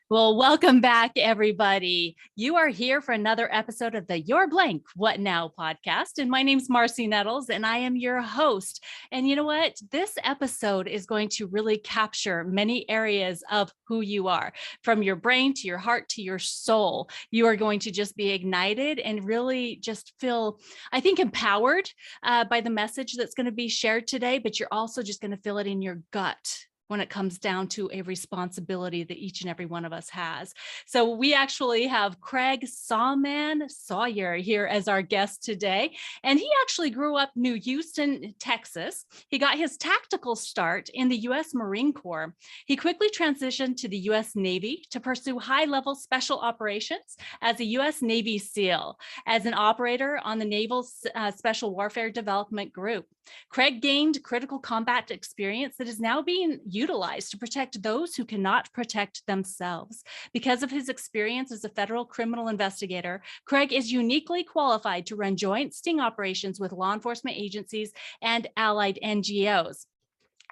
Well, welcome back, everybody. You are here for another episode of the Your Blank What Now podcast. And my name's Marci Nettles, and I am your host. And you know what? This episode is going to really capture many areas of who you are, from your brain to your heart to your soul. You are going to just be ignited and really just feel, I think, empowered by the message that's going to be shared today, but you're also just going to feel it in your gut when it comes down to a responsibility that each and every one of us has. So we actually have Craig Sawman Sawyer here as our guest today. And he actually grew up New Houston, Texas. He got his tactical start in the U.S. Marine Corps. He quickly transitioned to the U.S. Navy to pursue high-level special operations as a U.S. Navy SEAL, as an operator on the Naval Special Warfare Development Group. Craig gained critical combat experience that is now being utilized to protect those who cannot protect themselves. Because of his experience as a federal criminal investigator, Craig is uniquely qualified to run joint sting operations with law enforcement agencies and allied NGOs.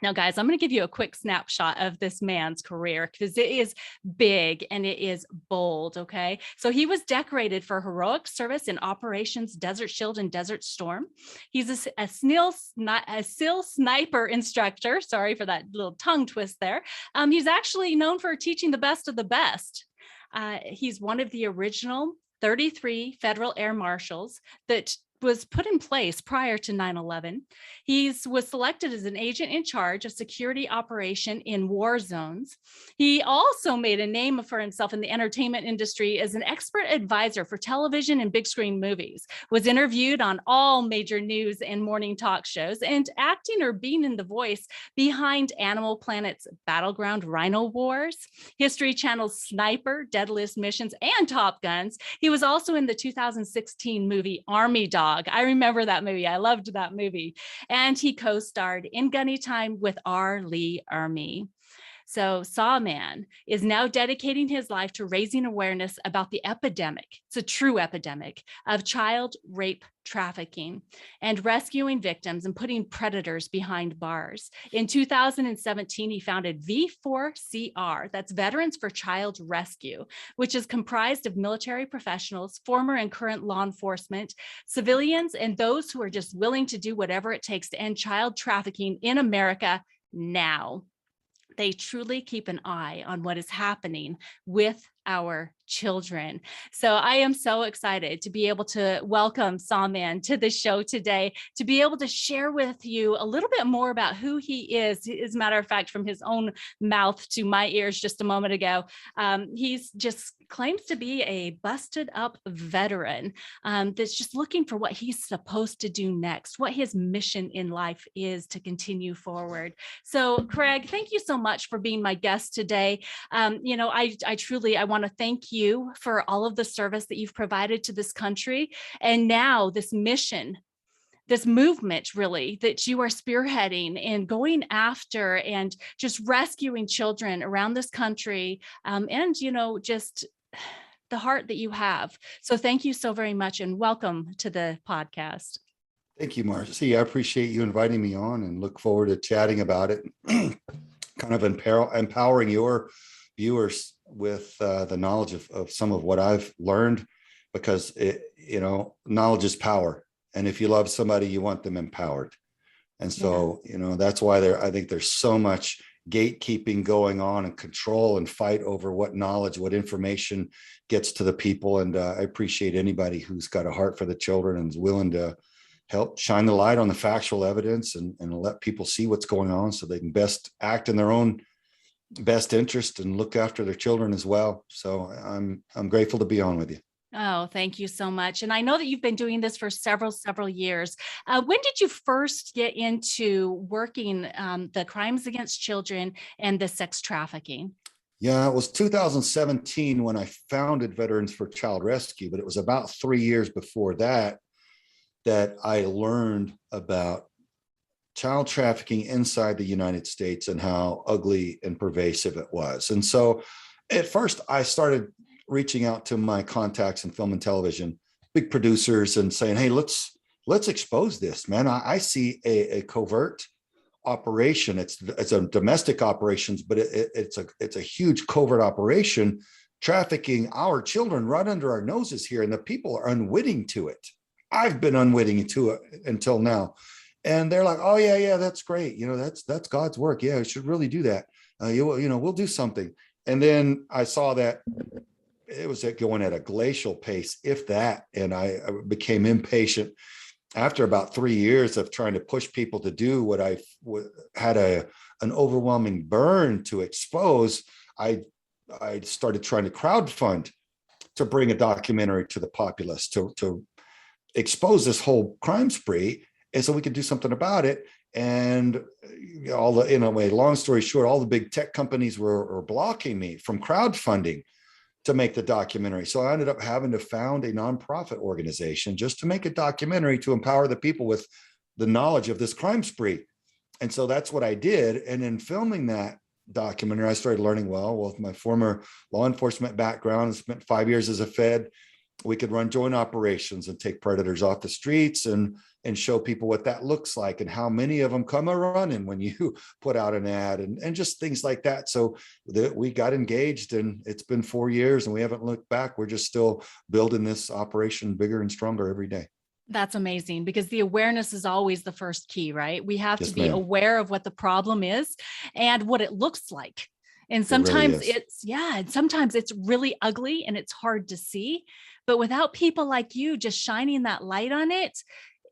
Now, guys, I'm going to give you a quick snapshot of this man's career because it is big and it is bold, okay? So he was decorated for heroic service in Operations Desert Shield and Desert Storm. He's a SEAL sniper instructor. Sorry for that little tongue twist there. He's actually known for teaching the best of the best. He's one of the original 33 federal air marshals that was put in place prior to 9/11. He was selected as an agent in charge of security operation in war zones. He also made a name for himself in the entertainment industry as an expert advisor for television and big screen movies, was interviewed on all major news and morning talk shows, and acting or being in the voice behind Animal Planet's Battleground Rhino Wars, History Channel's Sniper, Deadliest Missions, and Top Guns. He was also in the 2016 movie Army Dog. I remember that movie. I loved that movie. And he co-starred in Gunny Time with R. Lee Ermey. So Sawman is now dedicating his life to raising awareness about the epidemic, it's a true epidemic, of child rape trafficking and rescuing victims and putting predators behind bars. In 2017, he founded V4CR, that's Veterans for Child Rescue, which is comprised of military professionals, former and current law enforcement, civilians, and those who are just willing to do whatever it takes to end child trafficking in America now. They truly keep an eye on what is happening with our children. So I am so excited to be able to welcome Sawman to the show today, to be able to share with you a little bit more about who he is. As a matter of fact, from his own mouth to my ears just a moment ago, he's just claims to be a busted up veteran that's just looking for what he's supposed to do next, what his mission in life is to continue forward. So Craig, thank you so much for being my guest today. I want to thank you for all of the service that you've provided to this country. And now this mission, this movement really that you are spearheading and going after and just rescuing children around this country. Just the heart that you have. So thank you so very much and welcome to the podcast. Thank you, Marci. I appreciate you inviting me on and look forward to chatting about it, kind of empowering your viewers with the knowledge of some of what I've learned, because knowledge is power. And if you love somebody, you want them empowered. And so, that's why I think there's so much gatekeeping going on and control and fight over what knowledge, what information gets to the people. And I appreciate anybody who's got a heart for the children and is willing to help shine the light on the factual evidence and let people see what's going on so they can best act in their own best interest and look after their children as well. So I'm grateful to be on with you. Oh, thank you so much. And I know that you've been doing this for several years. When did you first get into working the crimes against children and the sex trafficking? Yeah, it was 2017 when I founded Veterans for Child Rescue, but it was about 3 years before that I learned about child trafficking inside the United States and how ugly and pervasive it was. And so at first I started reaching out to my contacts in film and television, big producers, and saying, hey, let's expose this, man. I see a covert operation. It's a domestic operations, but it's a huge covert operation, trafficking our children right under our noses here, and the people are unwitting to it. I've been unwitting to it until now, and they're like, "Oh yeah, that's great. That's God's work. Yeah, we should really do that. We'll do something." And then I saw that it was going at a glacial pace, if that, and I became impatient. After about 3 years of trying to push people to do what I had an overwhelming burn to expose, I started trying to crowdfund to bring a documentary to the populace to expose this whole crime spree, and so we could do something about it. And long story short, all the big tech companies were blocking me from crowdfunding to make the documentary. So I ended up having to found a nonprofit organization just to make a documentary to empower the people with the knowledge of this crime spree. And so that's what I did. And in filming that documentary, I started learning, with my former law enforcement background, I spent 5 years as a Fed. We could run joint operations and take predators off the streets and show people what that looks like and how many of them come a running when you put out an ad and just things like that. So we got engaged, and it's been 4 years and we haven't looked back. We're just still building this operation bigger and stronger every day. That's amazing, because the awareness is always the first key, right? We have Yes, to be ma'am. aware of what the problem is and what it looks like. And It really sometimes is. and sometimes it's really ugly and it's hard to see. But without people like you just shining that light on it,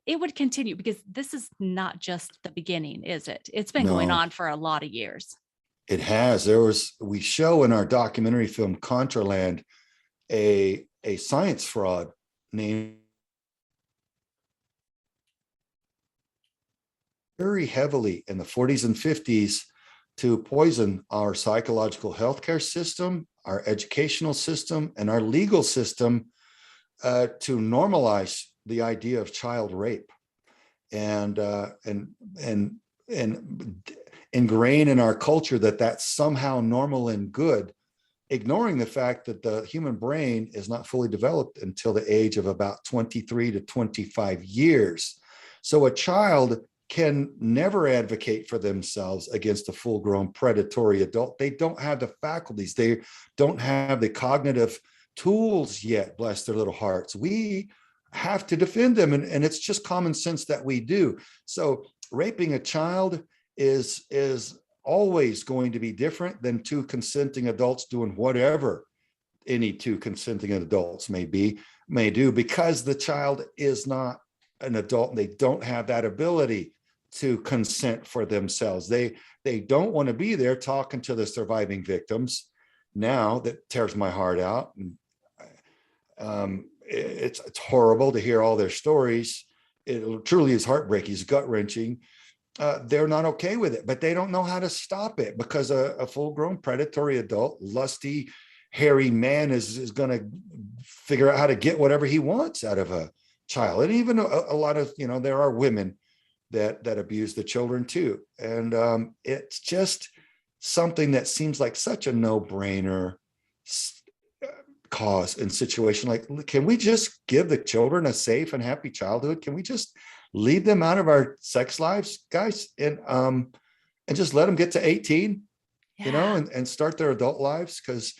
it would continue, because this is not just the beginning, is it? It's been going No, on for a lot of years. it has. We show in our documentary film Contraland a science fraud named very heavily in the 40s and 50s to poison our psychological healthcare system, our educational system, and our legal system, to normalize the idea of child rape and ingrain in our culture that that's somehow normal and good, ignoring the fact that the human brain is not fully developed until the age of about 23 to 25 years. So a child can never advocate for themselves against a full-grown predatory adult. They don't have the faculties. They don't have the cognitive tools yet, bless their little hearts. We have to defend them, and it's just common sense that we do. So raping a child is always going to be different than two consenting adults doing whatever any two consenting adults may do, because the child is not an adult and they don't have that ability to consent for themselves. They don't want to be there talking to the surviving victims. Now that tears my heart out. It's horrible to hear all their stories. It truly is heartbreaking. It's gut-wrenching. They're not okay with it, but they don't know how to stop it, because a full-grown predatory adult, lusty, hairy man is going to figure out how to get whatever he wants out of a child. And even a lot of, there are women that abuse the children too. And it's just something that seems like such a no-brainer cause and situation. Like, can we just give the children a safe and happy childhood? Can we just leave them out of our sex lives, guys, and just let them get to 18, and start their adult lives? Because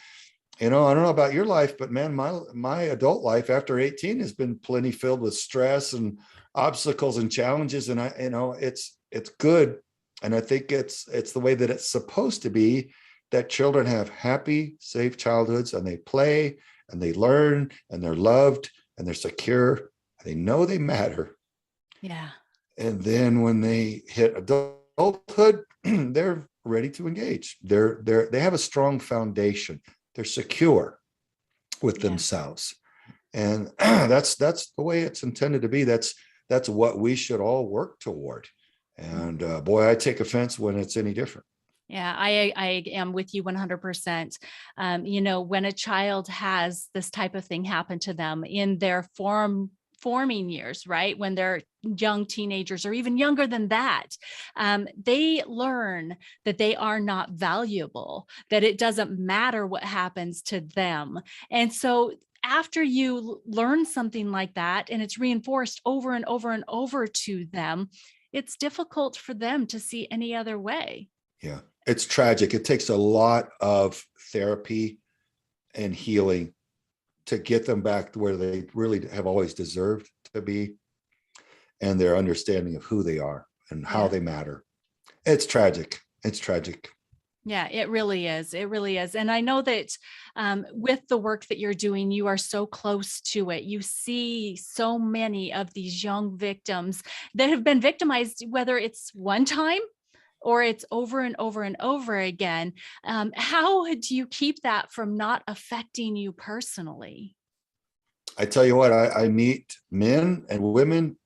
I don't know about your life, but man, my adult life after 18 has been plenty filled with stress and obstacles and challenges. And it's good. And I think it's the way that it's supposed to be, that children have happy, safe childhoods, and they play and they learn and they're loved and they're secure. And they know they matter. Yeah. And then when they hit adulthood, they're ready to engage. They have a strong foundation. They're secure with themselves. And that's the way it's intended to be. That's what we should all work toward. And boy, I take offense when it's any different. Yeah, I am with you 100%. When a child has this type of thing happen to them in their forming years, right? When they're young teenagers or even younger than that, they learn that they are not valuable, that it doesn't matter what happens to them. And so after you learn something like that, and it's reinforced over and over and over to them, it's difficult for them to see any other way. Yeah, it's tragic. It takes a lot of therapy and healing to get them back to where they really have always deserved to be, and their understanding of who they are and how they matter. It's tragic. It's tragic. Yeah, it really is. It really is. And I know that with the work that you're doing, you are so close to it. You see so many of these young victims that have been victimized, whether it's one time or it's over and over and over again. How do you keep that from not affecting you personally? I tell you what, I meet men and women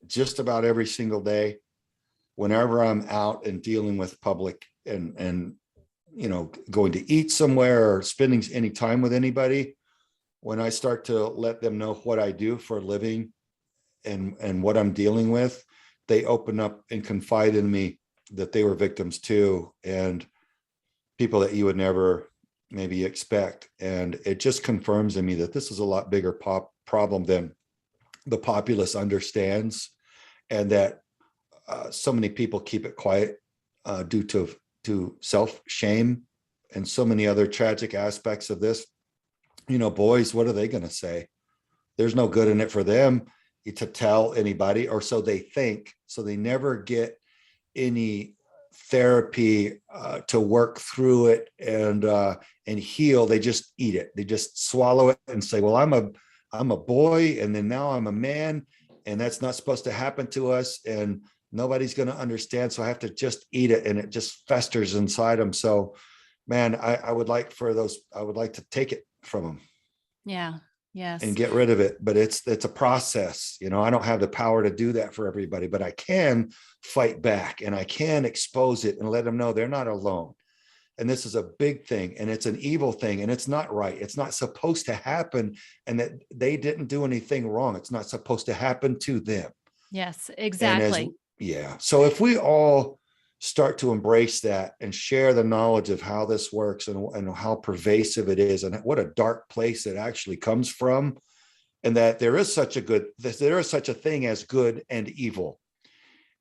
just about every single day whenever I'm out and dealing with public and going to eat somewhere or spending any time with anybody. When I start to let them know what I do for a living and what I'm dealing with, they open up and confide in me that they were victims too, and people that you would never maybe expect. And it just confirms in me that this is a lot bigger problem than the populace understands, and that so many people keep it quiet due to self-shame and so many other tragic aspects of this. Boys, what are they going to say? There's no good in it for them to tell anybody, or so they think. So they never get any therapy to work through it and heal. They just eat it. They just swallow it and say, well, I'm a boy, and then now I'm a man, and that's not supposed to happen to us, and nobody's going to understand, so I have to just eat it, and it just festers inside them. So, man, I would like to take it from them. Yeah. Yes. And get rid of it. But it's a process. I don't have the power to do that for everybody, but I can fight back, and I can expose it and let them know they're not alone. And this is a big thing, and it's an evil thing, and it's not right. It's not supposed to happen, and that they didn't do anything wrong. It's not supposed to happen to them. Yes, exactly. So if we all start to embrace that and share the knowledge of how this works and how pervasive it is, and what a dark place it actually comes from, and that there is such a thing as good and evil,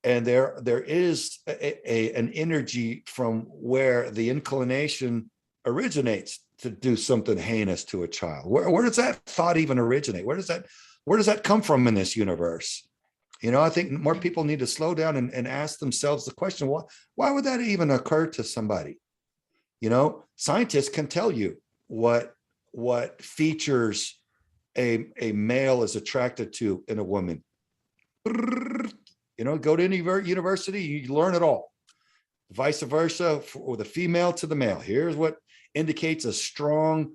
and there is an energy from where the inclination originates to do something heinous to a child. Where does that thought even originate? Where does that come from in this universe? I think more people need to slow down and ask themselves the question, why would that even occur to somebody? Scientists can tell you what features a male is attracted to in a woman. Go to any university, you learn it all. Vice versa, for the female to the male. Here's what indicates a strong,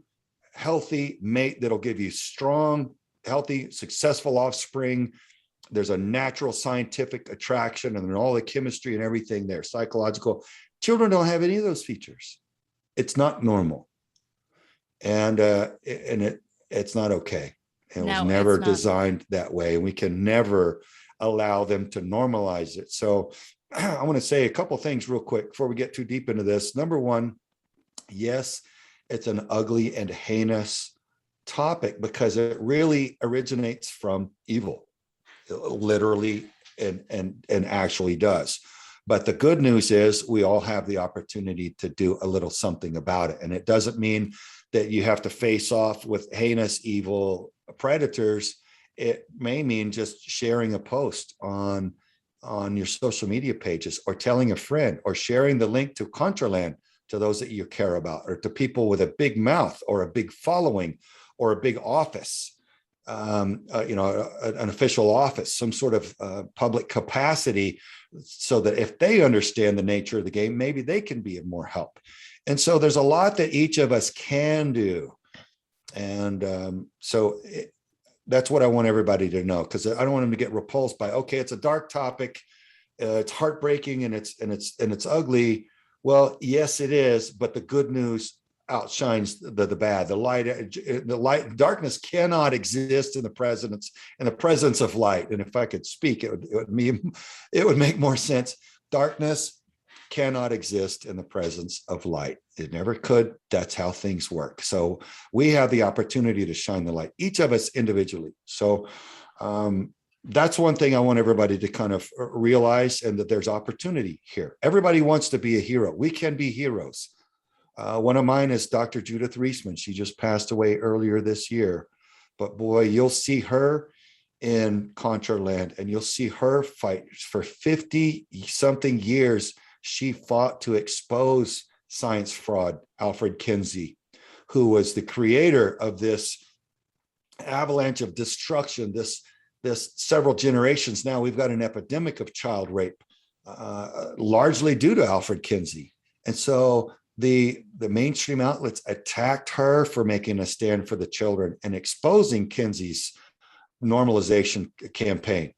healthy mate that'll give you strong, healthy, successful offspring. There's a natural scientific attraction, and then all the chemistry and everything there, psychological. Children don't have any of those features. It's not normal. And it's not okay. It was never designed that way. And we can never allow them to normalize it. So I want to say a couple things real quick before we get too deep into this. Number one, yes, it's an ugly and heinous topic because it really originates from evil. Literally and actually does. But the good news is we all have the opportunity to do a little something about it. And it doesn't mean that you have to face off with heinous, evil predators. It may mean just sharing a post on your social media pages, or telling a friend, or sharing the link to Contraland to those that you care about, or to people with a big mouth or a big following or a big office. An official office, some sort of public capacity, so that if they understand the nature of the game, maybe they can be of more help. And so there's a lot that each of us can do. And that's what I want everybody to know, because I don't want them to get repulsed by, okay, it's a dark topic, it's heartbreaking, and it's ugly. Well, yes, it is, but the good news outshines the bad. The light, darkness cannot exist in the presence of light. And if I could speak, it would make more sense. Darkness cannot exist in the presence of light. It never could. That's how things work. So we have the opportunity to shine the light, each of us individually. So that's one thing I want everybody to kind of realize, and that there's opportunity here. Everybody wants to be a hero. We can be heroes. One of mine is Dr. Judith Reisman. She just passed away earlier this year. But boy, you'll see her in Contraland, and you'll see her fight for 50 something years. She fought to expose science fraud. Alfred Kinsey, who was the creator of this avalanche of destruction, this several generations now, we've got an epidemic of child rape, largely due to Alfred Kinsey. And so the mainstream outlets attacked her for making a stand for the children and exposing Kinsey's normalization campaign.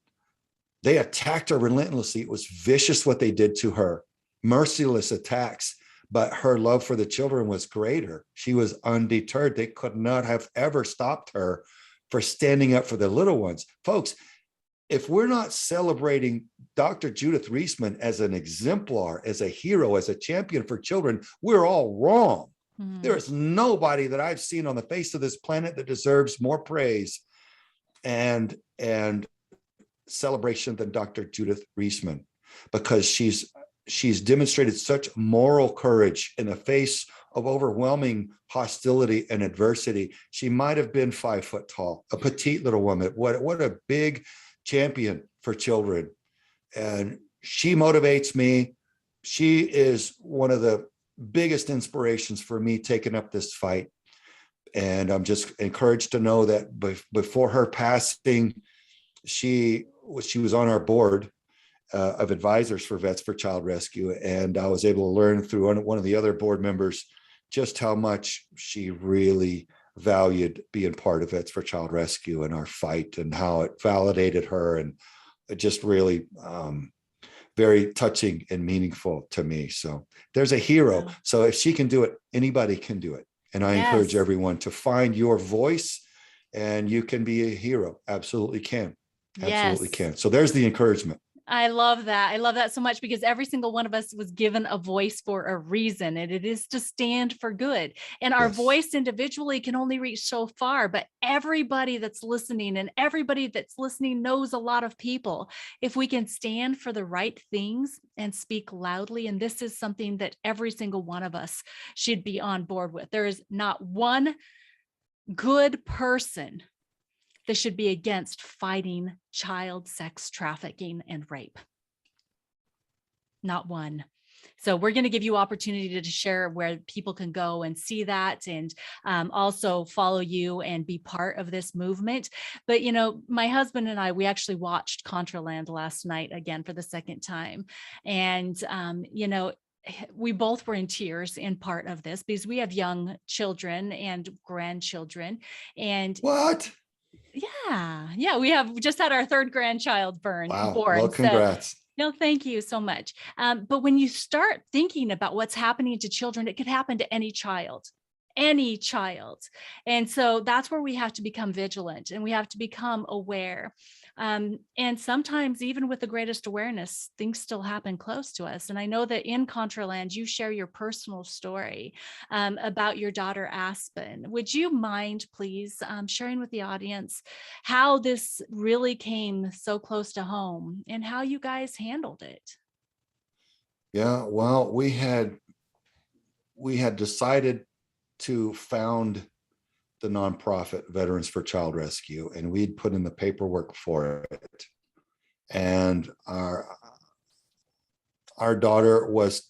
They attacked her relentlessly. It was vicious what they did to her, merciless attacks, but her love for the children was greater. She was undeterred. They could not have ever stopped her for standing up for the little ones. Folks, if we're not celebrating Dr. Judith Reisman as an exemplar, as a hero, as a champion for children, we're all wrong. Mm-hmm. There is nobody that I've seen on the face of this planet that deserves more praise and celebration than Dr. Judith Reisman, because she's demonstrated such moral courage in the face of overwhelming hostility and adversity. She might have been 5 foot tall, a petite little woman. What a big champion for children. And she motivates me. She is one of the biggest inspirations for me taking up this fight. And I'm just encouraged to know that before her passing, she was on our board of advisors for Vets for Child Rescue. And I was able to learn through one of the other board members just how much she really valued being part of Vets for Child Rescue and our fight, and how it validated her, and it just really very touching and meaningful to me. So there's a hero. Yeah. So if she can do it, anybody can do it. And I encourage everyone to find your voice, and you can be a hero. Absolutely can. Absolutely can. So there's the encouragement. I love that. I love that so much, because every single one of us was given a voice for a reason, and it is to stand for good. And our voice individually can only reach so far, but everybody that's listening, and everybody that's listening knows a lot of people. If we can stand for the right things and speak loudly, and this is something that every single one of us should be on board with. There is not one good person that should be against fighting child sex trafficking and rape. Not one. So we're going to give you opportunity to share where people can go and see that, and also follow you and be part of this movement. But, you know, my husband and I, we actually watched Contraland last night again for the second time. And, you know, we both were in tears in part of this, because we have young children and grandchildren. And what? Yeah. We have just had our third grandchild born. Wow. Well, congrats. So, no, thank you so much. But when you start thinking about what's happening to children, it could happen to any child. And so that's where we have to become vigilant, and we have to become aware. And sometimes even with the greatest awareness, things still happen close to us. And I know that in Contraland, you share your personal story about your daughter, Aspen. Would you mind, please, sharing with the audience how this really came so close to home and how you guys handled it? Yeah, well, we had decided to found the nonprofit Veterans for Child Rescue, and we'd put in the paperwork for it. And our daughter was,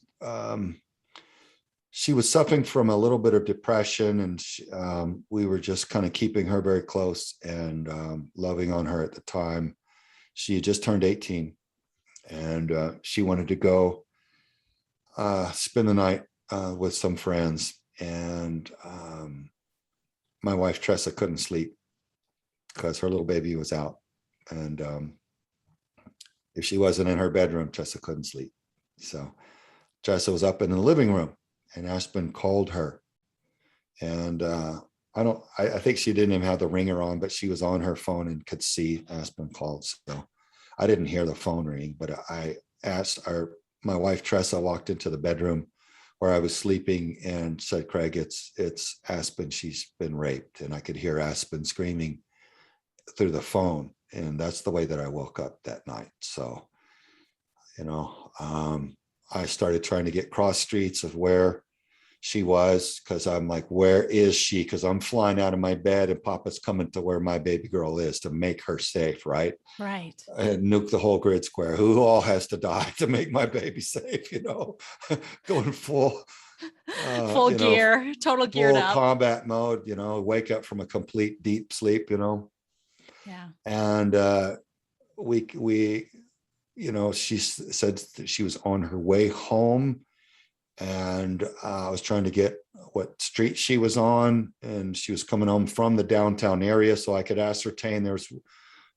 she was suffering from a little bit of depression, and we were just kind of keeping her very close and loving on her at the time. She had just turned 18, and she wanted to go spend the night with some friends. And my wife, Tressa, couldn't sleep because her little baby was out. And if she wasn't in her bedroom, Tressa couldn't sleep. So Tressa was up in the living room, and Aspen called her. And I think she didn't even have the ringer on, but she was on her phone and could see Aspen called. So I didn't hear the phone ring, but I asked my wife, Tressa, walked into the bedroom where I was sleeping and said, Craig, it's Aspen. She's been raped. And I could hear Aspen screaming through the phone. And that's the way that I woke up that night. So, you know, I started trying to get cross streets of where she was, because I'm like, where is she? Because I'm flying out of my bed and Papa's coming to where my baby girl is to make her safe, right? Right. And nuke the whole grid square. Who all has to die to make my baby safe? Going full, Full gear, total geared full up. combat mode. Wake up from a complete deep sleep. Yeah. And we, she said that she was on her way home, and I was trying to get what street she was on, and she was coming home from the downtown area, so I could ascertain there's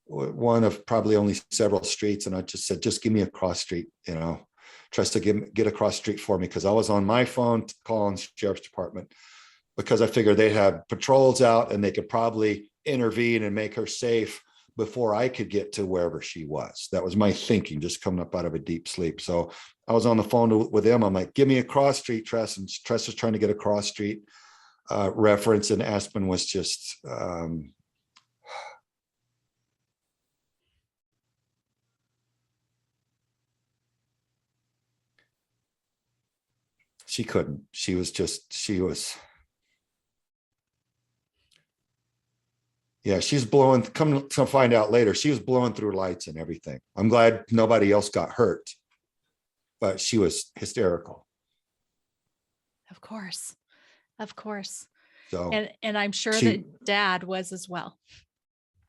one of probably only several streets. And I just said, just give me a cross street, tries to get a cross street for me, because I was on my phone calling the sheriff's department, because I figured they'd have patrols out and they could probably intervene and make her safe before I could get to wherever she was. That was my thinking, just coming up out of a deep sleep. So I was on the phone with them. I'm like, give me a cross street, Tress. And Tress was trying to get a cross street reference. And Aspen was just, she couldn't. She was, yeah, she's blowing, come to find out later, she was blowing through lights and everything. I'm glad nobody else got hurt, but she was hysterical. Of course. Of course. So, and I'm sure that Dad was as well.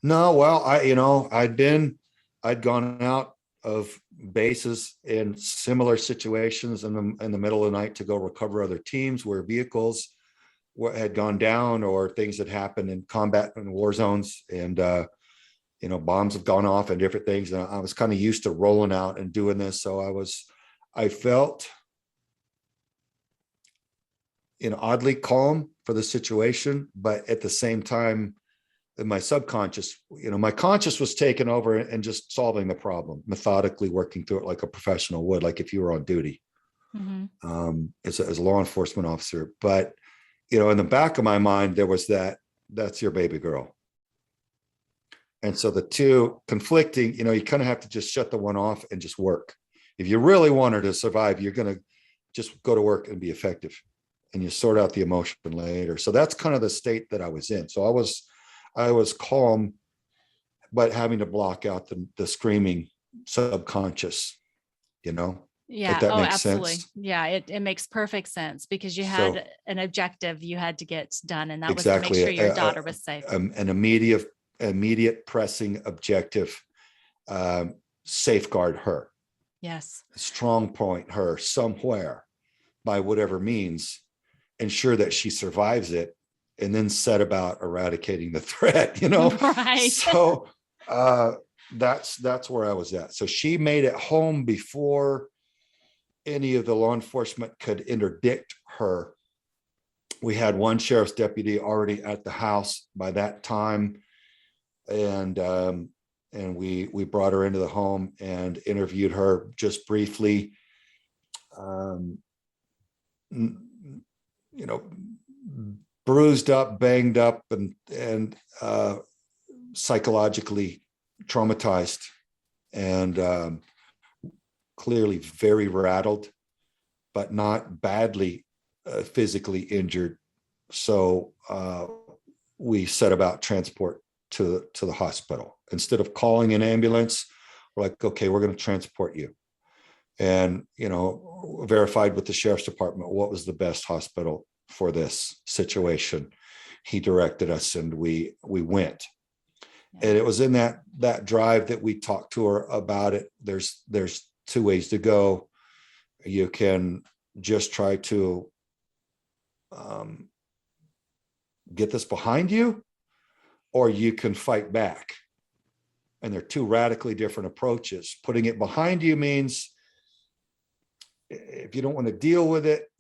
No, well, I'd gone out of bases in similar situations in the middle of the night to go recover other teams where vehicles had gone down, or things that happened in combat and war zones, and bombs have gone off and different things. And I was kind of used to rolling out and doing this, so I felt oddly calm for the situation, but at the same time, in my subconscious, my conscious was taken over and just solving the problem, methodically working through it like a professional would, like if you were on duty, as a law enforcement officer. But in the back of my mind, there was that's your baby girl. And so the two conflicting, you kind of have to just shut the one off and just work. If you really want her to survive, you're going to just go to work and be effective, and you sort out the emotion later. So that's kind of the state that I was in. So I was calm, but having to block out the screaming subconscious, Yeah. if that makes absolutely. sense. Yeah. It makes perfect sense, because you had an objective you had to get done, and that exactly, was to make sure your daughter was safe. An immediate pressing objective, safeguard her. Yes. Strong point her somewhere by whatever means, ensure that she survives it, and then set about eradicating the threat, Right. So that's where I was at. So she made it home before any of the law enforcement could interdict her. We had one sheriff's deputy already at the house by that time, and we brought her into the home and interviewed her just briefly. Bruised up, banged up, and psychologically traumatized, and clearly very rattled, but not badly physically injured. So we set about transport to the hospital. Instead of calling an ambulance, we're like, okay, we're going to transport you. And, verified with the sheriff's department what was the best hospital for this situation. He directed us, and we went. Yeah. And it was in that drive that we talked to her about it. There's two ways to go. You can just try to get this behind you, or you can fight back. And they're two radically different approaches. Putting it behind you means if you don't want to deal with it,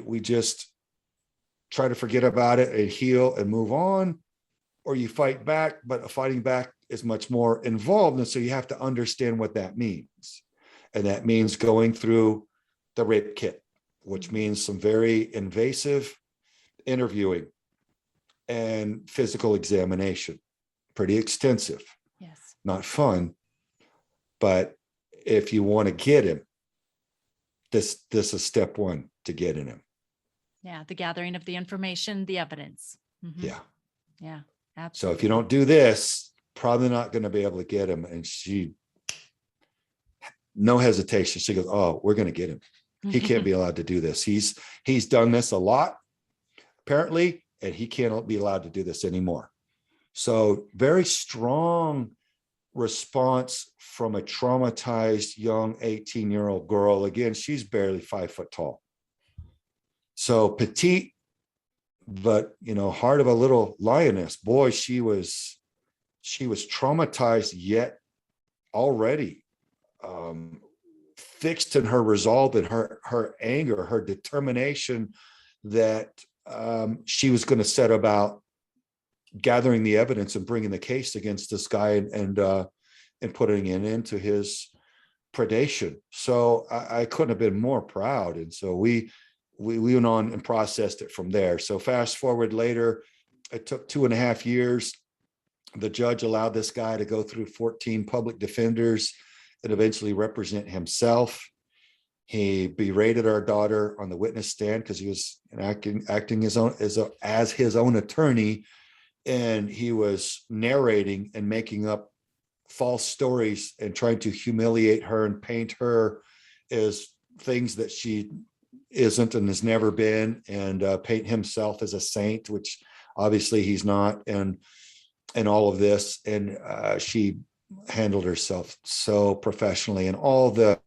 we just try to forget about it and heal and move on, or you fight back, but fighting back is much more involved. And so you have to understand what that means. And that means going through the rape kit, which means some very invasive interviewing and physical examination, pretty extensive, Yes. not fun. But if you want to get him, this is step one to getting him. Yeah. The gathering of the information, the evidence. Yeah. Yeah. So Absolutely. if you don't do this, probably not going to be able to get him. And she, no hesitation. She goes, "Oh, we're going to get him. He can't be allowed to do this. He's done this a lot, apparently, and he can't be allowed to do this anymore." So very strong response from a traumatized young 18-year-old girl. Again, she's barely 5 foot tall. So petite, but heart of a little lioness. Boy, she was traumatized, yet already fixed in her resolve and her anger, her determination that she was going to set about gathering the evidence and bringing the case against this guy and putting an end to his predation. So I couldn't have been more proud. And so we went on and processed it from there. So fast forward later, it took 2.5 years. The judge allowed this guy to go through 14 public defenders and eventually represent himself. He berated our daughter on the witness stand because he was acting as his own attorney, and he was narrating and making up false stories and trying to humiliate her and paint her as things that she isn't and has never been, and paint himself as a saint, which obviously he's not, and all of this. And she handled herself so professionally, and all the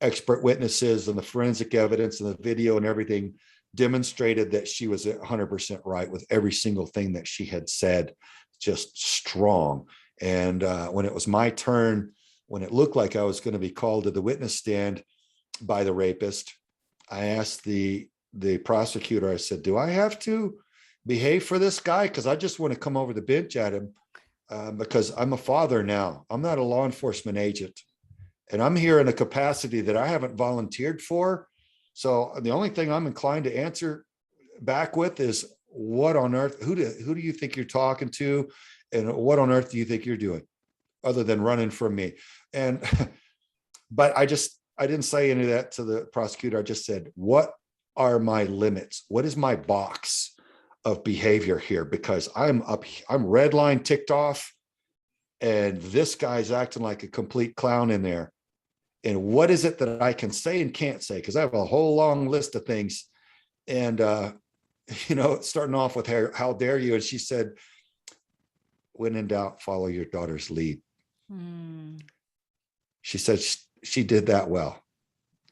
expert witnesses and the forensic evidence and the video and everything demonstrated that she was 100% right with every single thing that she had said, just strong. And when it was my turn, when it looked like I was going to be called to the witness stand by the rapist, I asked the prosecutor, I said, "Do I have to behave for this guy? Because I just want to come over the bench at him because I'm a father now. I'm not a law enforcement agent. And I'm here in a capacity that I haven't volunteered for. So the only thing I'm inclined to answer back with is, what on earth, who do you think you're talking to? And what on earth do you think you're doing other than running from me?" And, but I didn't say any of that to the prosecutor. I just said, what are my limits? What is my box of behavior here? Because I'm red line ticked off, and this guy's acting like a complete clown in there. And what is it that I can say and can't say? Because I have a whole long list of things. And, starting off with her, "How dare you?" And she said, "When in doubt, follow your daughter's lead." She said she did that well.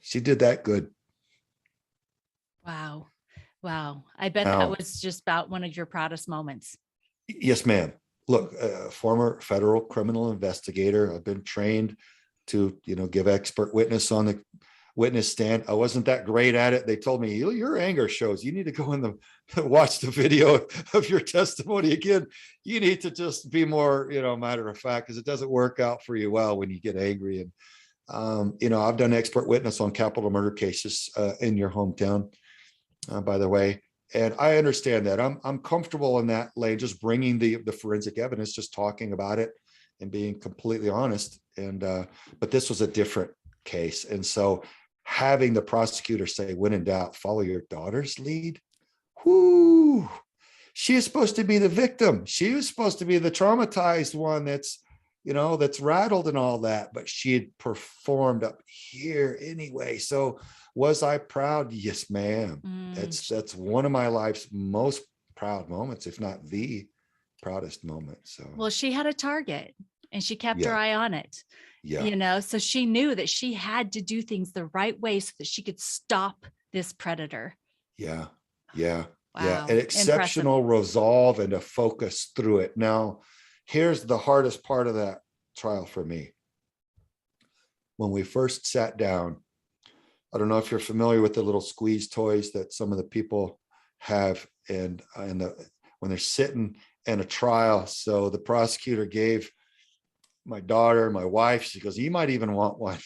She did that good. Wow. I bet that was just about one of your proudest moments. Yes, ma'am. Look, former federal criminal investigator. I've been trained to, give expert witness on the witness stand. I wasn't that great at it. They told me, "Your anger shows. You need to go in watch the video of your testimony again. You need to just be more, matter of fact, because it doesn't work out for you well when you get angry." And, I've done expert witness on capital murder cases in your hometown, by the way. And I understand that. I'm comfortable in that lane, just bringing the forensic evidence, just talking about it and being completely honest. And but this was a different case. And so having the prosecutor say, "When in doubt, follow your daughter's lead." Whoo, she is supposed to be the victim. She was supposed to be the traumatized one that's rattled and all that, but she had performed up here anyway. So was I proud? Yes, ma'am. That's one of my life's most proud moments, if not the proudest moment. So, well, she had a target and she kept her Yeah. eye on it. Yeah. So she knew that she had to do things the right way so that she could stop this predator. Yeah. Wow. An exceptional resolve and a focus through it. Now, here's the hardest part of that trial for me. When we first sat down, I don't know if you're familiar with the little squeeze toys that some of the people have, and when they're sitting in a trial. So the prosecutor gave my daughter, my wife, she goes, "You might even want one."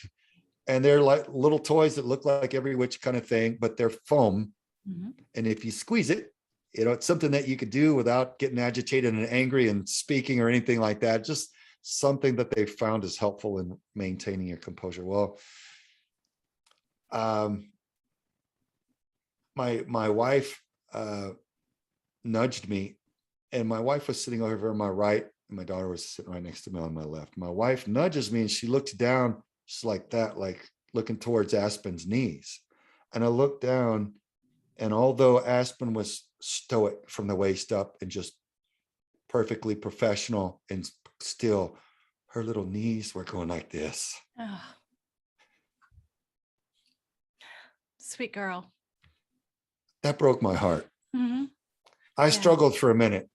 And they're like little toys that look like every which kind of thing, but they're foam. Mm-hmm. And if you squeeze it, it's something that you could do without getting agitated and angry and speaking or anything like that. Just something that they found is helpful in maintaining your composure. Well, my wife nudged me, and my wife was sitting over on my right, and my daughter was sitting right next to me on my left. My wife nudges me, and she looks down just like that, like looking towards Aspen's knees. And I looked down, and although Aspen was stoic from the waist up and just perfectly professional and still, her little knees were going like this. Oh. Sweet girl. That broke my heart. Mm-hmm. I struggled for a minute.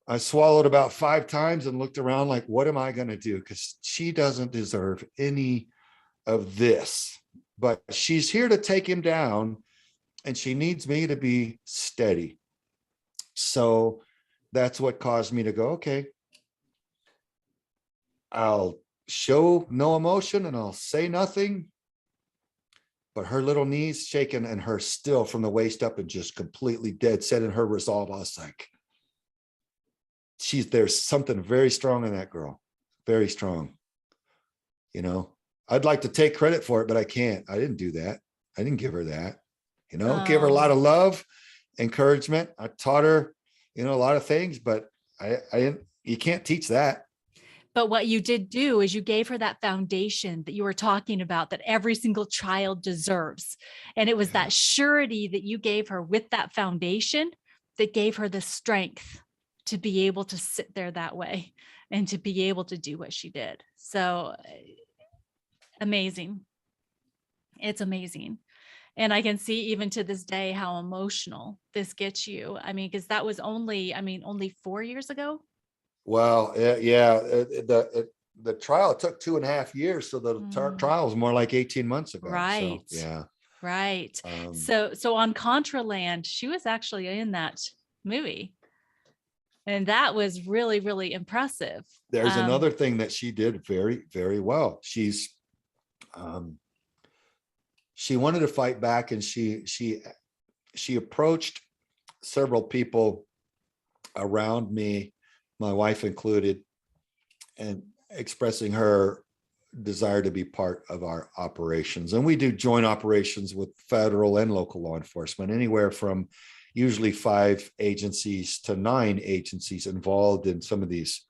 I swallowed about 5 times and looked around like, what am I going to do? Because she doesn't deserve any of this. But she's here to take him down, and she needs me to be steady. So that's what caused me to go, okay, I'll show no emotion and I'll say nothing. But her little knees shaking and her still from the waist up and just completely dead set in her resolve. I was like, there's something very strong in that girl. Very strong. I'd like to take credit for it, but I can't. I didn't do that. I didn't give her that. Give her a lot of love, encouragement. I taught her, a lot of things, but I didn't, you can't teach that. But what you did do is you gave her that foundation that you were talking about that every single child deserves. And it was that surety that you gave her with that foundation that gave her the strength to be able to sit there that way and to be able to do what she did. So amazing. It's amazing. And I can see even to this day how emotional this gets you. I mean, because that was only 4 years ago. Well, yeah, the trial took 2.5 years. So the trial was more like 18 months ago. Right. So, yeah. Right. So on Contraland, she was actually in that movie. And that was really, really impressive. There's another thing that she did very, very well. She wanted to fight back, and she approached several people around me, my wife included, and expressing her desire to be part of our operations. And we do joint operations with federal and local law enforcement, anywhere from usually 5 agencies to 9 agencies involved in some of these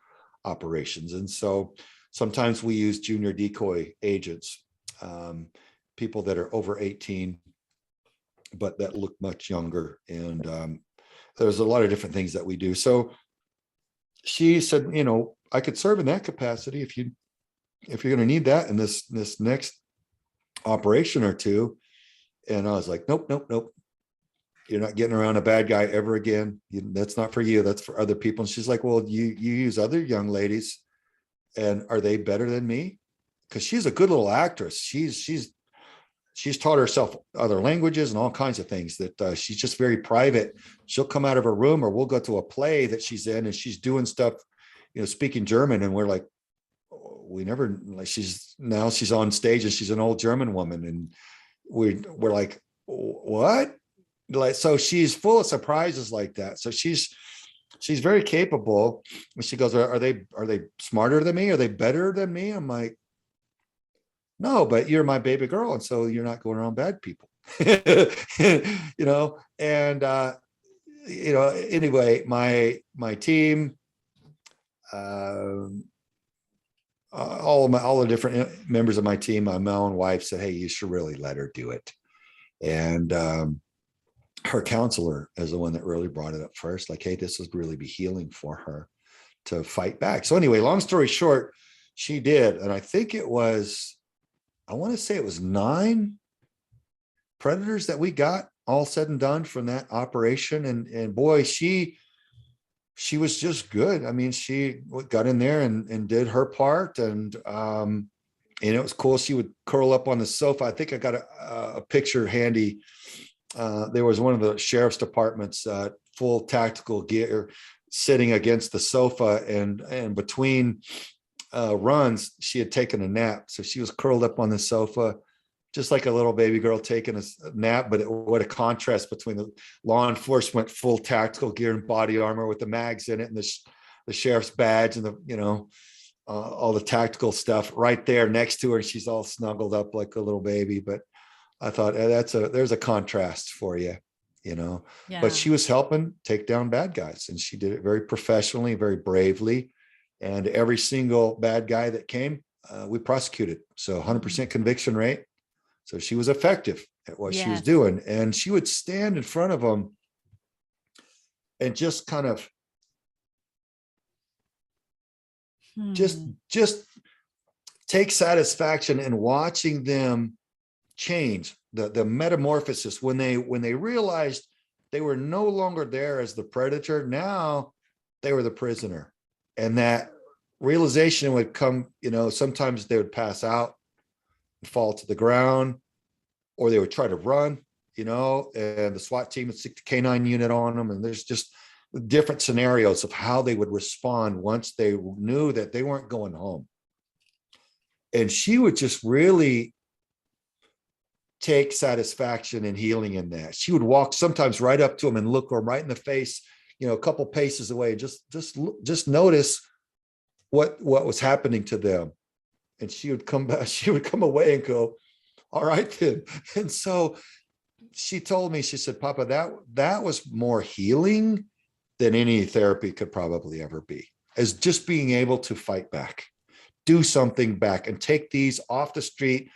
operations. And so sometimes we use junior decoy agents, people that are over 18, but that look much younger. And there's a lot of different things that we do. So she said, I could serve in that capacity if you're going to need that in this next operation or two. And I was like, nope. You're not getting around a bad guy ever again. That's not for you. That's for other people. And she's like, well, you use other young ladies, and are they better than me? Because she's a good little actress. She's taught herself other languages and all kinds of things that she's just very private. She'll come out of her room, or we'll go to a play that she's in, and she's doing stuff, speaking German. And we're like, we never, like, she's on stage and she's an old German woman. And we're like, what? Like, so she's full of surprises like that. So she's very capable. And she goes, are they smarter than me? Are they better than me? I'm like, no, but you're my baby girl. And so you're not going around bad people, and, anyway, my team, all the different members of my team, my own wife said, hey, you should really let her do it. And, her counselor is the one that really brought it up first. Like, hey, this would really be healing for her to fight back. So anyway, long story short, she did. And I think I want to say it was 9 predators that we got all said and done from that operation. And boy, she was just good. I mean, she got in there and did her part. And it was cool. She would curl up on the sofa. I think I got a picture handy. There was one of the sheriff's department's full tactical gear sitting against the sofa, and between runs, she had taken a nap. So she was curled up on the sofa, just like a little baby girl taking a nap, but what a contrast between the law enforcement full tactical gear and body armor with the mags in it and the sheriff's badge and all the tactical stuff right there next to her. She's all snuggled up like a little baby. But I thought, there's a contrast for you, Yeah. But she was helping take down bad guys, and she did it very professionally, very bravely. And every single bad guy that came, we prosecuted. So 100% conviction rate. So she was effective at what she was doing. And she would stand in front of them and just kind of just take satisfaction in watching them change, the metamorphosis when they realized they were no longer there as the predator. Now they were the prisoner. And that realization would come, sometimes they would pass out and fall to the ground, or they would try to run, and the SWAT team would stick the canine unit on them. And there's just different scenarios of how they would respond once they knew that they weren't going home. And she would just really take satisfaction and healing in that. She would walk sometimes right up to them and look them right in the face, a couple paces away, just notice what was happening to them. And she would come back, she would come away and go, all right then. And so she told me, she said, Papa, that was more healing than any therapy could probably ever be, as just being able to fight back, do something back, and take these off the street,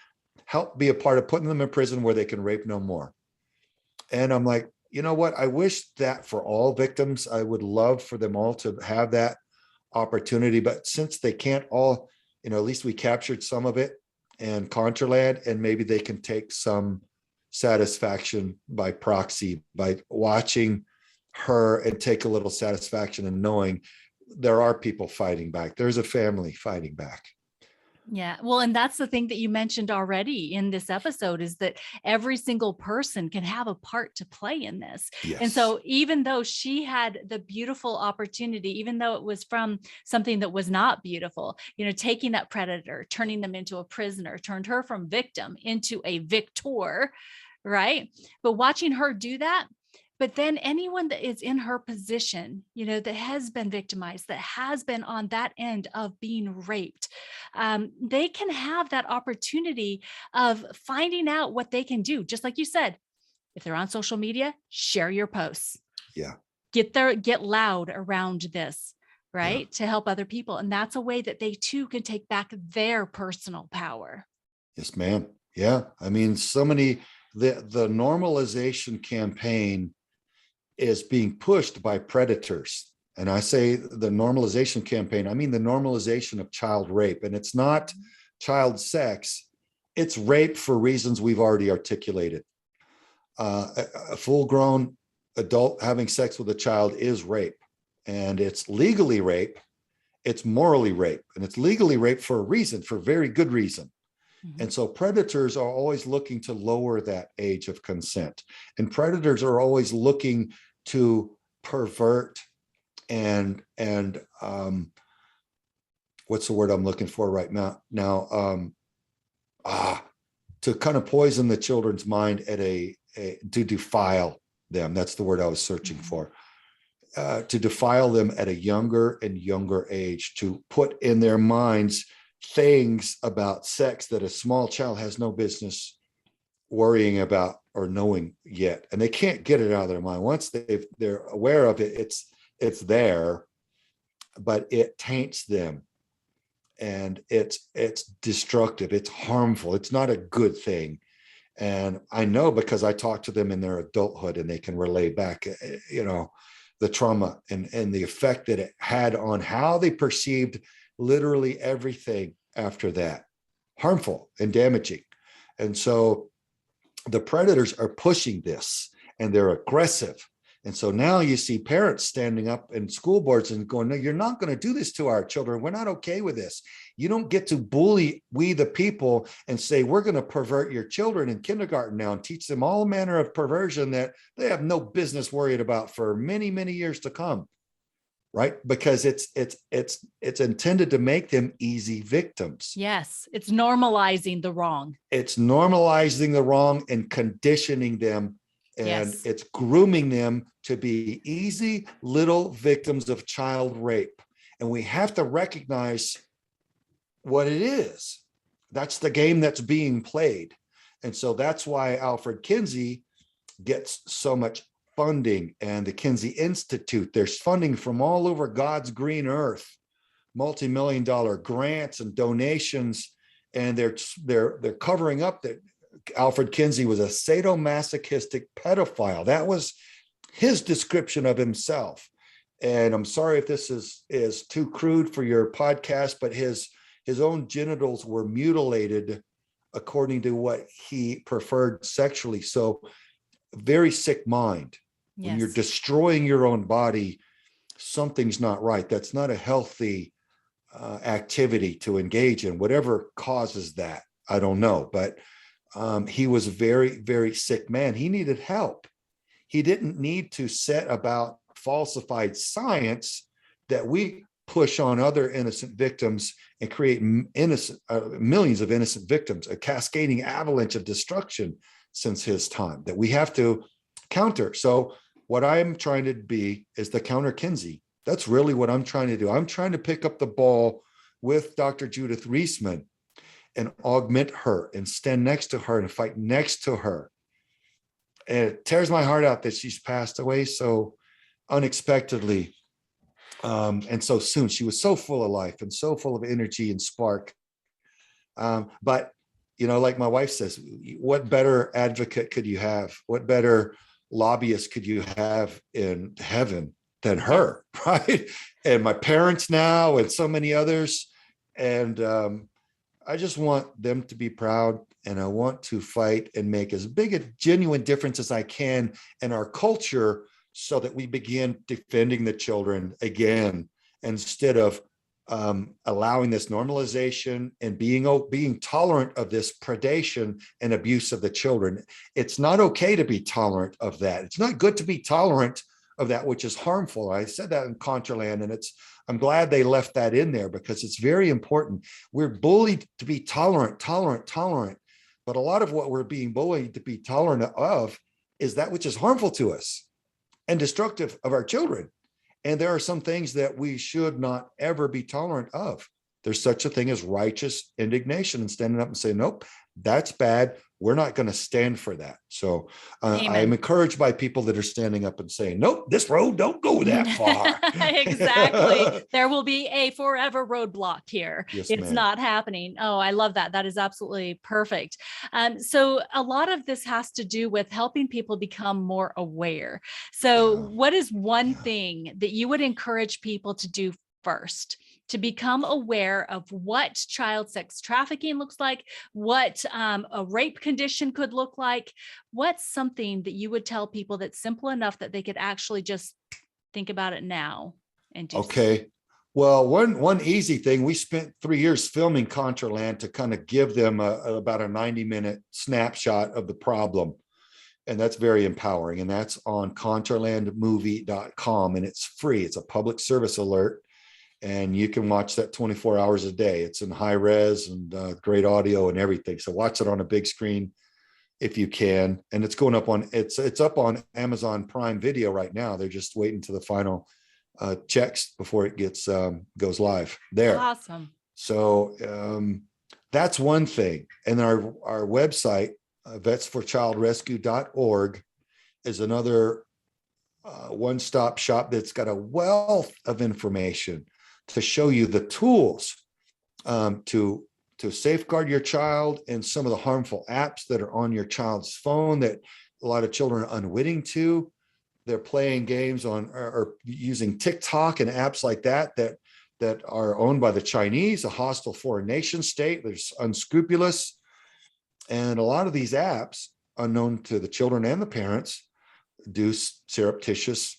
help be a part of putting them in prison where they can rape no more. And I'm like, you know what? I wish that for all victims. I would love for them all to have that opportunity. But since they can't all, at least we captured some of it and Contraland, and maybe they can take some satisfaction by proxy, by watching her, and take a little satisfaction in knowing there are people fighting back. There's a family fighting back. Yeah. Well, and that's the thing that you mentioned already in this episode, is that every single person can have a part to play in this. Yes. And so even though she had the beautiful opportunity, even though it was from something that was not beautiful, taking that predator, turning them into a prisoner, turned her from victim into a victor, right? But watching her do that, but then anyone that is in her position, that has been victimized, that has been on that end of being raped, they can have that opportunity of finding out what they can do. Just like you said, if they're on social media, share your posts. Yeah. Get loud around this, right? Yeah. To help other people. And that's a way that they too can take back their personal power. Yes, ma'am. Yeah. I mean, the normalization campaign is being pushed by predators. And I say the normalization campaign, I mean the normalization of child rape. And it's not child sex, it's rape for reasons we've already articulated. A full-grown adult having sex with a child is rape. And it's legally rape, it's morally rape, and it's legally rape for a reason, for very good reason. Mm-hmm. And so predators are always looking to lower that age of consent. And predators are always looking to pervert and what's the word I'm looking for right now? To kind of poison the children's mind to defile them. That's the word I was searching for. To defile them at a younger and younger age, to put in their minds things about sex that a small child has no business worrying about or knowing yet. And they can't get it out of their mind. Once they're aware of it, it's there, but it taints them. And it's destructive, it's harmful, it's not a good thing. And I know because I talk to them in their adulthood, and they can relay back, the trauma and the effect that it had on how they perceived literally everything after that, harmful and damaging. And so the predators are pushing this, and they're aggressive. And so now you see parents standing up in school boards and going, no, you're not going to do this to our children. We're not okay with this. You don't get to bully we the people and say, we're going to pervert your children in kindergarten now and teach them all manner of perversion that they have no business worried about for many, many years to come. right? Because it's intended to make them easy victims. Yes, it's normalizing the wrong. It's normalizing the wrong and conditioning them, and Yes. it's grooming them to be easy little victims of child rape. And we have to recognize what it is. That's the game that's being played. And so that's why Alfred Kinsey gets so much funding, and the Kinsey Institute. There's funding from all over God's green earth, multi-million-dollar grants and donations, and they're covering up that Alfred Kinsey was a sadomasochistic pedophile. That was his description of himself. And I'm sorry if this is too crude for your podcast, but his own genitals were mutilated according to what he preferred sexually. So very sick mind. Yes. When you're destroying your own body, something's not right. That's not a healthy activity to engage in. Whatever causes that, I don't know. But he was a very, very sick man. He needed help. He didn't need to set about falsified science that we push on other innocent victims and create millions of innocent victims, a cascading avalanche of destruction since his time that we have to counter. So what I'm trying to be is the counter Kinsey. That's really what I'm trying to do. I'm trying to pick up the ball with Dr. Judith Reisman and augment her and stand next to her and fight next to her. And it tears my heart out that she's passed away so unexpectedly and so soon. She was so full of life and so full of energy and spark. But you know, like my wife says, what better advocate could you have? What better lobbyist could you have in heaven than her, right? And my parents now and so many others. And I just want them to be proud, and I want to fight and make as big a genuine difference as I can in our culture so that we begin defending the children again, instead of allowing this normalization and being tolerant of this predation and abuse of the children. It's not okay to be tolerant of that. It's not good to be tolerant of that which is harmful. I said that in Contraland, and I'm glad they left that in there because it's very important. We're bullied to be tolerant. But a lot of what we're being bullied to be tolerant of is that which is harmful to us and destructive of our children. And there are some things that we should not ever be tolerant of. There's such a thing as righteous indignation and standing up and saying, nope, that's bad. We're not going to stand for that. So I'm encouraged by people that are standing up and saying, nope, this road don't go that far. Exactly. There will be a forever roadblock here. Yes, it's ma'am. not happening. Oh, I love that. That is absolutely perfect. So a lot of this has to do with helping people become more aware. So what is one thing that you would encourage people to do first to become aware of what child sex trafficking looks like, what a rape condition could look like? What's something that you would tell people that's simple enough that they could actually just think about it now and do Okay. Well, one easy thing, we spent 3 years filming Contraland to kind of give them about a 90-minute snapshot of the problem. And that's very empowering. And that's on contralandmovie.com, and it's free. It's a public service alert. And you can watch that 24 hours a day. It's in high res and great audio and everything. So watch it on a big screen if you can. And it's going up on, it's up on Amazon Prime Video right now. They're just waiting to the final checks before it goes live there. Awesome. So that's one thing. And then our website, vetsforchildrescue.org, is another one-stop shop that's got a wealth of information to show you the tools to safeguard your child and some of the harmful apps that are on your child's phone that a lot of children are unwitting to. They're playing games on or using TikTok and apps like that are owned by the Chinese, a hostile foreign nation state. They're unscrupulous. And a lot of these apps, unknown to the children and the parents, do surreptitious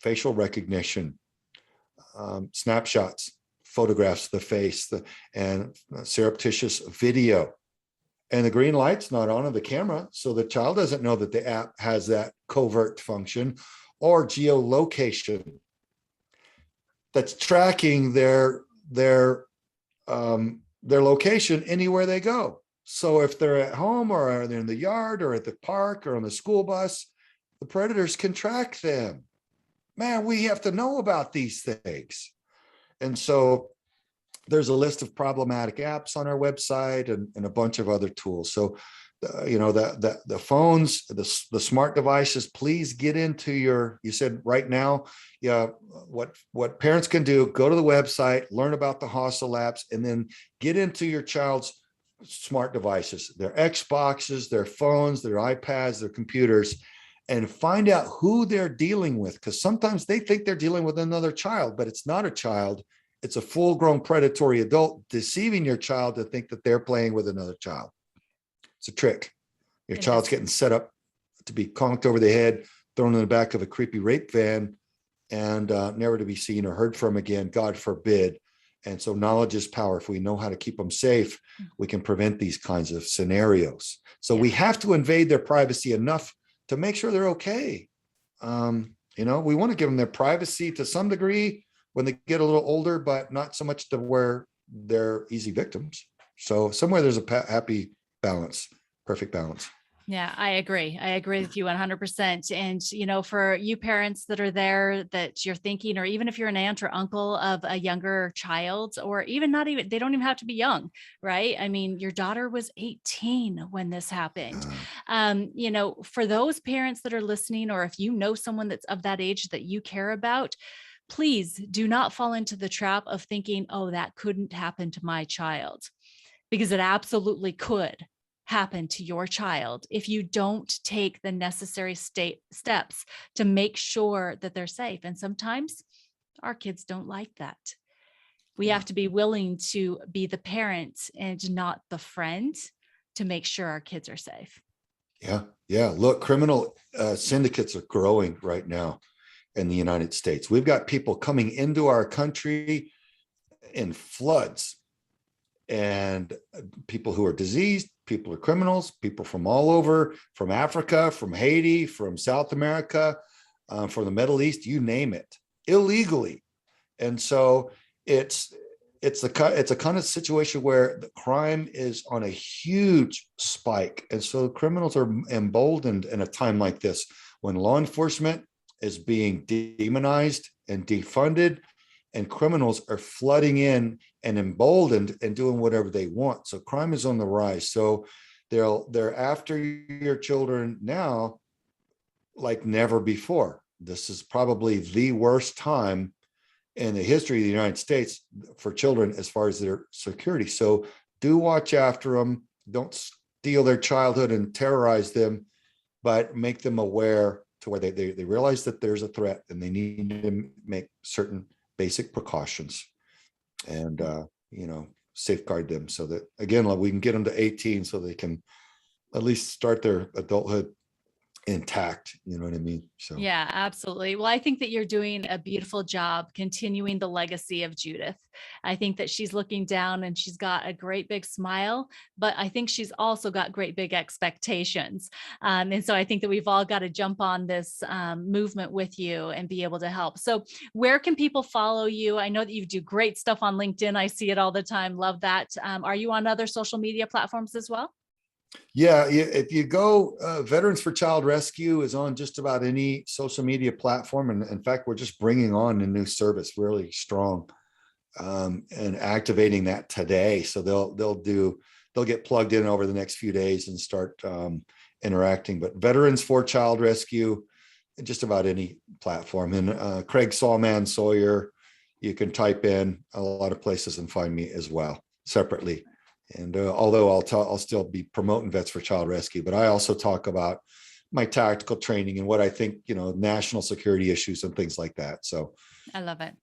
facial recognition, snapshots, photographs of the face, and surreptitious video. And the green light's not on the camera, so the child doesn't know that the app has that covert function or geolocation. that's tracking their location anywhere they go. So if they're at home or they're in the yard or at the park or on the school bus, the predators can track them. Man, we have to know about these things. And so there's a list of problematic apps on our website and a bunch of other tools. So, the phones, the smart devices, please get into you said right now, yeah, what parents can do, go to the website, learn about the hostile apps, and then get into your child's smart devices, their Xboxes, their phones, their iPads, their computers, and find out who they're dealing with. Because sometimes they think they're dealing with another child, but it's not a child. It's a full-grown predatory adult deceiving your child to think that they're playing with another child. It's a trick. Your child's getting set up to be conked over the head, thrown in the back of a creepy rape van, and never to be seen or heard from again, God forbid. And so knowledge is power. If we know how to keep them safe, we can prevent these kinds of scenarios. So we have to invade their privacy enough to make sure they're okay. We want to give them their privacy to some degree when they get a little older, but not so much to where they're easy victims. So somewhere there's a happy balance, perfect balance. Yeah, I agree. I agree with you 100%. And, for you parents that are there that you're thinking, or even if you're an aunt or uncle of a younger child, or even they don't even have to be young, right? I mean, your daughter was 18 when this happened. For those parents that are listening, or if you know someone that's of that age that you care about, please do not fall into the trap of thinking, oh, that couldn't happen to my child, because it absolutely could happen to your child if you don't take the necessary steps to make sure that they're safe. And sometimes our kids don't like that. We have to be willing to be the parent and not the friend to make sure our kids are safe. Yeah. Look, criminal syndicates are growing right now in the United States. We've got people coming into our country in floods, and people who are diseased, people are criminals, people from all over, from Africa, from Haiti, from South America, from the Middle East, you name it, illegally. And so it's a kind of situation where the crime is on a huge spike. And so criminals are emboldened in a time like this, when law enforcement is being demonized and defunded, and criminals are flooding in and emboldened and doing whatever they want. So crime is on the rise. So they're after your children now like never before. This is probably the worst time in the history of the United States for children as far as their security. So do watch after them. Don't steal their childhood and terrorize them, but make them aware to where they realize that there's a threat and they need to make certain basic precautions and safeguard them, so that again, like, we can get them to 18 so they can at least start their adulthood intact. You know what I mean? So yeah, absolutely. Well, I think that you're doing a beautiful job continuing the legacy of Judith. I think that she's looking down and she's got a great big smile, but I think she's also got great big expectations. And so I think that we've all got to jump on this movement with you and be able to help. So where can people follow you? I know that you do great stuff on LinkedIn. I see it all the time. Love that. Are you on other social media platforms as well? Yeah, if you go, Veterans for Child Rescue is on just about any social media platform. And in fact, we're just bringing on a new service really strong, and activating that today. So they'll get plugged in over the next few days and start interacting. But Veterans for Child Rescue, just about any platform. And Craig Sawman Sawyer, you can type in a lot of places and find me as well separately. And although I'll still be promoting Vets for Child Rescue, but I also talk about my tactical training and what I think, national security issues and things like that. So I love it.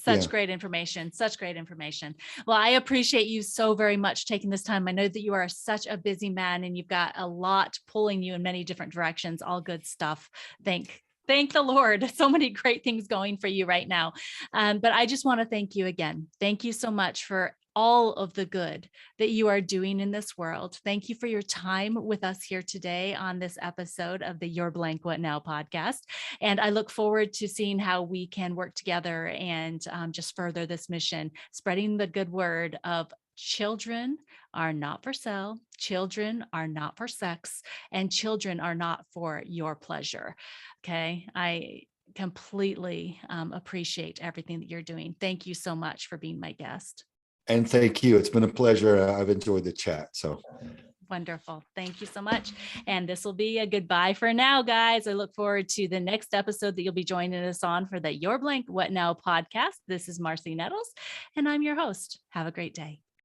Such great information. Such great information. Well, I appreciate you so very much taking this time. I know that you are such a busy man and you've got a lot pulling you in many different Directions. All good stuff. Thank the Lord. So many great things going for you right now. But I just want to thank you again. Thank you so much for all of the good that you are doing in this world. Thank you for your time with us here today on this episode of the Your Blank What Now podcast. And I look forward to seeing how we can work together and just further this mission, spreading the good word of children are not for sale, children are not for sex, and children are not for your pleasure. Okay. I completely appreciate everything that you're doing. Thank you so much for being my guest. And thank you. It's been a pleasure. I've enjoyed the chat. So wonderful. Thank you so much. And this will be a goodbye for now, guys. I look forward to the next episode that you'll be joining us on for the Your Blank What Now podcast. This is Marci Nettles, and I'm your host. Have a great day.